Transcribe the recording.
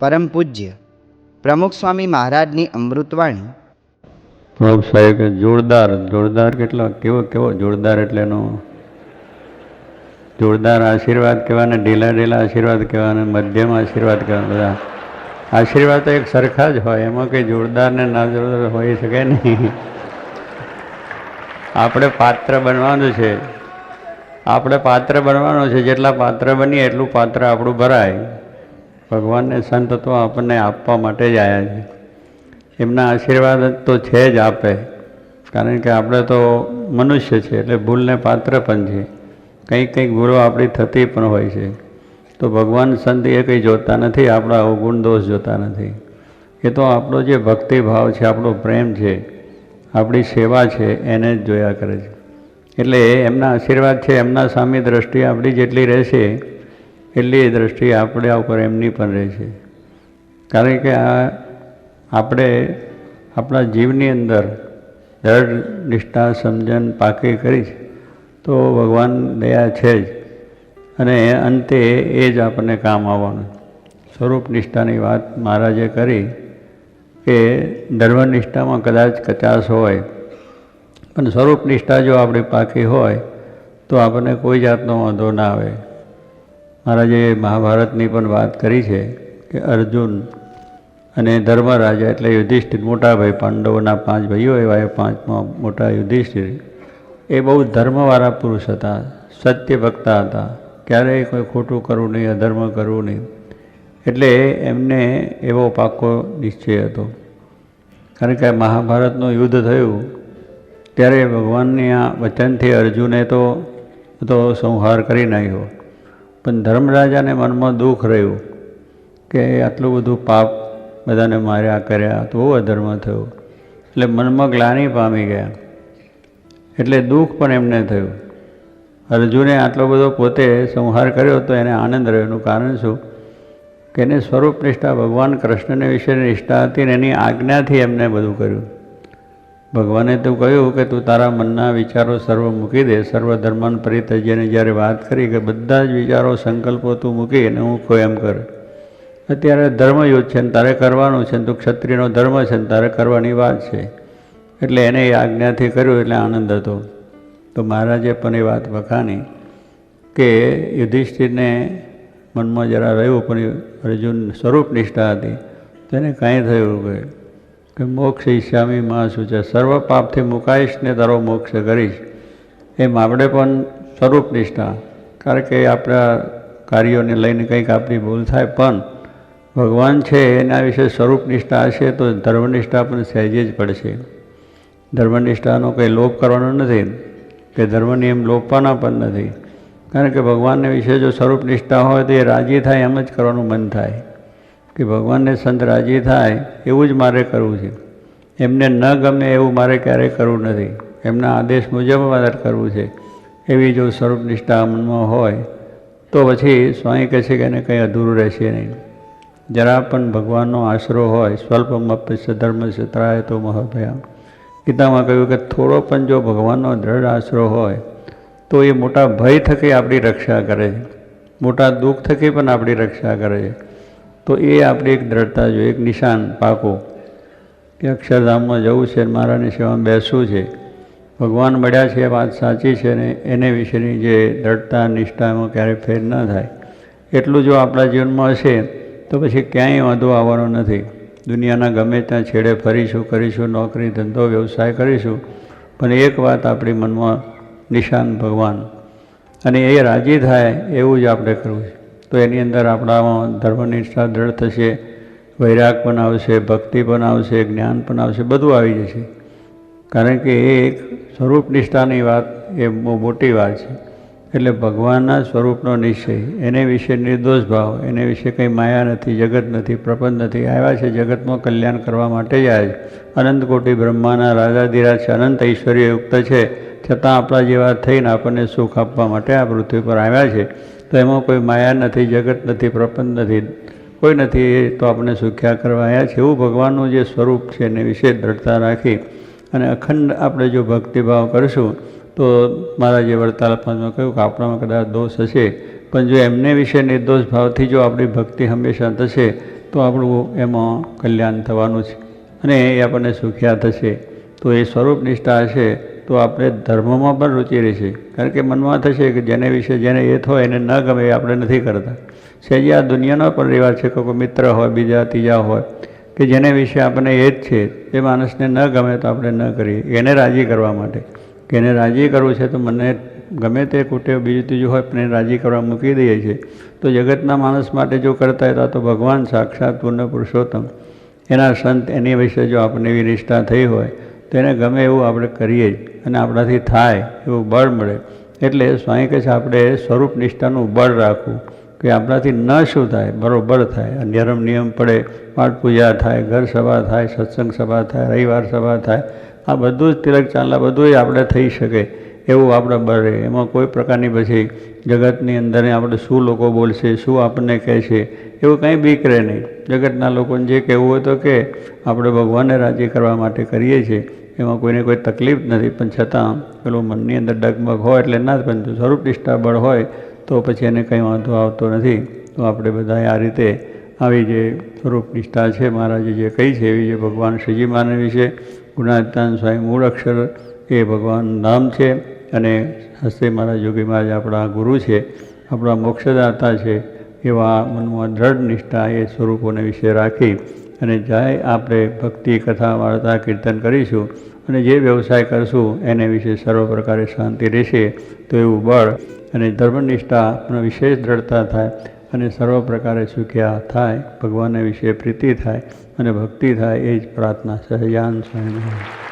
પરમ પૂજ્ય પ્રમુખ સ્વામી મહારાજની અમૃતવાણી. પ્રમુખ સાહેબ કે જોરદાર જોરદાર કેટલો કેવો કેવો જોરદાર એટલે એનો જોરદાર આશીર્વાદ કહેવાને, ઢીલા ઢીલા આશીર્વાદ કહેવાને, મધ્યમ આશીર્વાદ કહેવાના, બધા આશીર્વાદ તો એક સરખા જ હોય, એમાં કંઈ જોરદાર ને ના જોરદાર હોઈ શકે નહીં. આપણે પાત્ર બનવાનું છે, આપણે પાત્ર બનવાનું છે. જેટલા પાત્ર બનીએ એટલું પાત્ર આપણું ભરાય. ભગવાનને સંત તો આપણને આપવા માટે જ આવ્યા છે. એમના આશીર્વાદ તો છે જ આપે, કારણ કે આપણે તો મનુષ્ય છે એટલે ભૂલને પાત્ર પણ છે. કંઈક કંઈક ભૂલો આપણી થતી પણ હોય છે. તો ભગવાન સંત એ કંઈ જોતા નથી, આપણા અવગુણ દોષ જોતા નથી. એ તો આપણો જે ભક્તિભાવ છે, આપણો પ્રેમ છે, આપણી સેવા છે, એને જ જોયા કરે છે. એટલે એમના આશીર્વાદ છે, એમના સામે દ્રષ્ટિ આપણી જેટલી રહેશે એટલી દ્રષ્ટિ આપણા ઉપર એમની પણ રહેશે. કારણ કે આપણે આપણા જીવની અંદર દૃઢ નિષ્ઠા સમજણ પાકી કરી છે તો ભગવાન દયા છે જ, અને અંતે એ જ આપણને કામ આવવાનું. સ્વરૂપ નિષ્ઠાની વાત મહારાજે કરી કે ધર્મનિષ્ઠામાં કદાચ કચાશ હોય, પણ સ્વરૂપ નિષ્ઠા જો આપણી પાકી હોય તો આપણને કોઈ જાતનો વાંધો ના આવે. મહારાજે મહાભારતની પણ વાત કરી છે કે અર્જુન અને ધર્મરાજા એટલે યુધિષ્ઠિર, મોટા ભાઈ, પાંડવોના 5 ભાઈઓ એવા એ 5માં મોટા યુધિષ્ઠિર, એ બહુ ધર્મવાળા પુરુષ હતા, સત્ય ભક્તા હતા, ક્યારેય કોઈ ખોટું કરવું નહીં, અધર્મ કરવું નહીં. એટલે એમને એવો પાકો નિશ્ચય હતો. કારણ કે મહાભારતનું યુદ્ધ થયું ત્યારે ભગવાનની આ વચનથી અર્જુને તો સંહાર કરી નાખ્યો, પણ ધર્મરાજાને મનમાં દુઃખ રહ્યું કે આટલું બધું પાપ બધાને માર્યા કર્યા તો બહુ અધર્મ થયું. એટલે મનમાં ગ્લાનિ પામી ગયા, એટલે દુઃખ પણ એમને થયું. અર્જુને આટલો બધો પોતે સંહાર કર્યો તો એને આનંદ રહ્યો. એનું કારણ શું કે એને સ્વરૂપ નિષ્ઠા, ભગવાન કૃષ્ણને વિશેની નિષ્ઠા હતી ને એની આજ્ઞાથી એમને બધું કર્યું. ભગવાને તો કહ્યું કે તું તારા મનના વિચારો સર્વ મૂકી દે, સર્વ ધર્માન પરિત્યજ્યને જ્યારે વાત કરી કે બધા જ વિચારો સંકલ્પો તું મૂકી અને હું કહું એમ કર. અત્યારે ધર્મયુદ્ધ છે ને તારે કરવાનું છે ને, તું ક્ષત્રિયનો ધર્મ છે ને તારે કરવાની વાત છે. એટલે એને એ આજ્ઞાથી કર્યું એટલે આનંદ હતો. તો મહારાજે પણ એ વાત વખાણી કે યુધિષ્ઠિરને મનમાં જરા રહ્યું, પણ અર્જુન સ્વરૂપ નિષ્ઠા હતી તો એને કાંઈ થયું કે મોક્ષ ઈચ્છામી માં શું છે, સર્વ પાપથી મુકાઈશ ને તારો મોક્ષ કરીશ. એમ આપણે પણ સ્વરૂપ નિષ્ઠા, કારણ કે આપણા કાર્યોને લઈને કંઈક આપણી ભૂલ થાય, પણ ભગવાન છે એના વિશે સ્વરૂપ નિષ્ઠા હશે તો ધર્મનિષ્ઠા પણ સહેજે જ પડશે. ધર્મનિષ્ઠાનો કંઈ લોપ કરવાનો નથી કે ધર્મ નિયમ લોપવાના પણ નથી. કારણ કે ભગવાનને વિશે જો સ્વરૂપ નિષ્ઠા હોય તો એ રાજી થાય એમ જ કરવાનું મન થાય કે ભગવાનને સંત રાજી થાય એવું જ મારે કરવું છે, એમને ન ગમે એવું મારે ક્યારેય કરવું નથી, એમના આદેશ મુજબ મારે કરવું છે. એવી જો સ્વરૂપ નિષ્ઠા મનમાં હોય તો પછી સ્વામી કહે છે કે એને કંઈ અધૂરું રહેશે નહીં. જરા પણ ભગવાનનો આશરો હોય, સ્વલ્પમપ્ય ધર્મસ્ય ત્રાયતો મહાભયામ. ગીતામાં કહ્યું કે થોડો પણ જો ભગવાનનો દ્રઢ આશરો હોય તો એ મોટા ભય થકી આપણી રક્ષા કરે છે, મોટા દુઃખ થકી પણ આપણી રક્ષા કરે છે. તો એ આપણી એક દ્રઢતા જોઈએ, એક નિશાન પાકું કે અક્ષરધામમાં જવું છે, મહારાજની સેવામાં બેસવું છે, ભગવાન મળ્યા છે એ વાત સાચી છે ને એને વિશેની જે દ્રઢતા નિષ્ઠા એમાં ક્યારેય ફેર ન થાય. એટલું જો આપણા જીવનમાં હશે તો પછી ક્યાંય વાંધો આવવાનો નથી. દુનિયાના ગમે ત્યાં છેડે ફરીશું, કરીશું, નોકરી ધંધો વ્યવસાય કરીશું, પણ એક વાત આપણી મનમાં નિશાન ભગવાન, અને એ રાજી થાય એવું જ આપણે કરવું છે. તો એની અંદર આપણામાં ધર્મનિષ્ઠા દ્રઢ થશે, વૈરાગ પણ આવશે, ભક્તિ પણ આવશે, જ્ઞાન પણ આવશે, બધું આવી જશે. કારણ કે એ એક સ્વરૂપ નિષ્ઠાની વાત એ બહુ મોટી વાત છે. એટલે ભગવાનના સ્વરૂપનો નિશ્ચય, એને વિશે નિર્દોષ ભાવ, એને વિશે કંઈ માયા નથી, જગત નથી, પ્રપંચ નથી. આવ્યા છે જગતમાં કલ્યાણ કરવા માટે જ આવ્યા છે. અનંત કોટી બ્રહ્માના રાજાધિરાજ છે, અનંત ઐશ્વર્ય યુક્ત છે, છતાં આપણા જેવા થઈને આપણને સુખ આપવા માટે આ પૃથ્વી પર આવ્યા છે. તો એમાં કોઈ માયા નથી, જગત નથી, પ્રપંચ નથી, કોઈ નથી. એ તો આપણે સુખ્યા કરવા આવ્યા છે. એવું ભગવાનનું જે સ્વરૂપ છે એને વિશે દ્રઢતા રાખી અને અખંડ આપણે જો ભક્તિભાવ કરીશું તો મારા જે વર્તાલપમાં કહ્યું કે આપણામાં કદાચ દોષ હશે, પણ જો એમને વિશે નિર્દોષ ભાવથી જો આપણી ભક્તિ હંમેશા થશે તો આપણું એમાં કલ્યાણ થવાનું છે અને એ આપણને સુખ્યા થશે. તો એ સ્વરૂપ નિષ્ઠા હશે તો આપણે ધર્મમાં પણ રુચિ રહેશે. કારણ કે મનમાં થશે કે જેને વિશે જેને એ હોય એને ન ગમે એ આપણે નથી કરતા. સહેજે આ દુનિયાનો પણ રિવાજ છે કે કોઈ મિત્ર હોય, બીજા ત્રીજા હોય કે જેને વિશે આપણને એ જ છે, એ માણસને ન ગમે તો આપણે ન કરીએ. એને રાજી કરવા માટે કે એને રાજી કરવું છે તો મને ગમે તે કુટેવ બીજું ત્રીજું હોય પણ એને રાજી કરવા મૂકી દઈએ છીએ. તો જગતના માણસ માટે જો કરતા હતા તો ભગવાન સાક્ષાત પૂર્ણ પુરુષોત્તમ એના સંત એની વિશે જો આપણને એવી નિષ્ઠા થઈ હોય તો એને ગમે એવું આપણે કરીએ જ અને આપણાથી થાય એવું બળ મળે. એટલે સ્વામી કહે છે આપણે સ્વરૂપ નિષ્ઠાનું બળ રાખવું કે આપણાથી ન શું થાય બરાબર થાય. નિયમ નિયમ પડે, પાઠ પૂજા થાય, ઘર સભા થાય, સત્સંગ સભા થાય, રવિવાર સભા થાય, આ બધું જ તિલક ચાંદલા બધું આપણે થઈ શકે એવું આપણે બળ રહે. એમાં કોઈ પ્રકારની પછી જગતની અંદર આપણે શું લોકો બોલશે, શું આપણને કહે છે એવું કંઈ બીક રહે નહીં. જગતના લોકોને જે કહેવું હોય તો કે આપણે ભગવાનને રાજી કરવા માટે કરીએ છીએ, એમાં કોઈને કોઈ તકલીફ નથી. પણ છતાં પેલું મનની અંદર ડગમગ હોય એટલે ના, પણ સ્વરૂપ નિષ્ઠા બળ હોય તો પછી એને કંઈ વાંધો આવતો નથી. તો આપણે બધાએ આ રીતે આવી જે સ્વરૂપ નિષ્ઠા છે મહારાજે જે કહી છે એવી જે ભગવાન શ્રીજી મહારાજ વિશે ગુણાતીતાનંદ સ્વામી મૂળ અક્ષર એ ભગવાન નામ છે અને હસ્તે મહારાજ યોગી મહારાજ આપણા ગુરુ છે, આપણા મોક્ષદાતા છે. એવા મનમાં દ્રઢ નિષ્ઠા એ સ્વરૂપોને વિશે રાખી અને જાય આપણે ભક્તિ કથા વાર્તા કીર્તન કરીશું અને જે વ્યવસાય કરશું એને વિશે સર્વ પ્રકારે શાંતિ રહેશે તો એવું બળ અને ધર્મનિષ્ઠા વિશેષ દ્રઢતા થાય અને સર્વ પ્રકારે સુખ્યા થાય, ભગવાનને વિશે પ્રીતિ થાય અને ભક્તિ થાય એ જ પ્રાર્થના. સહજાન સ્વામી.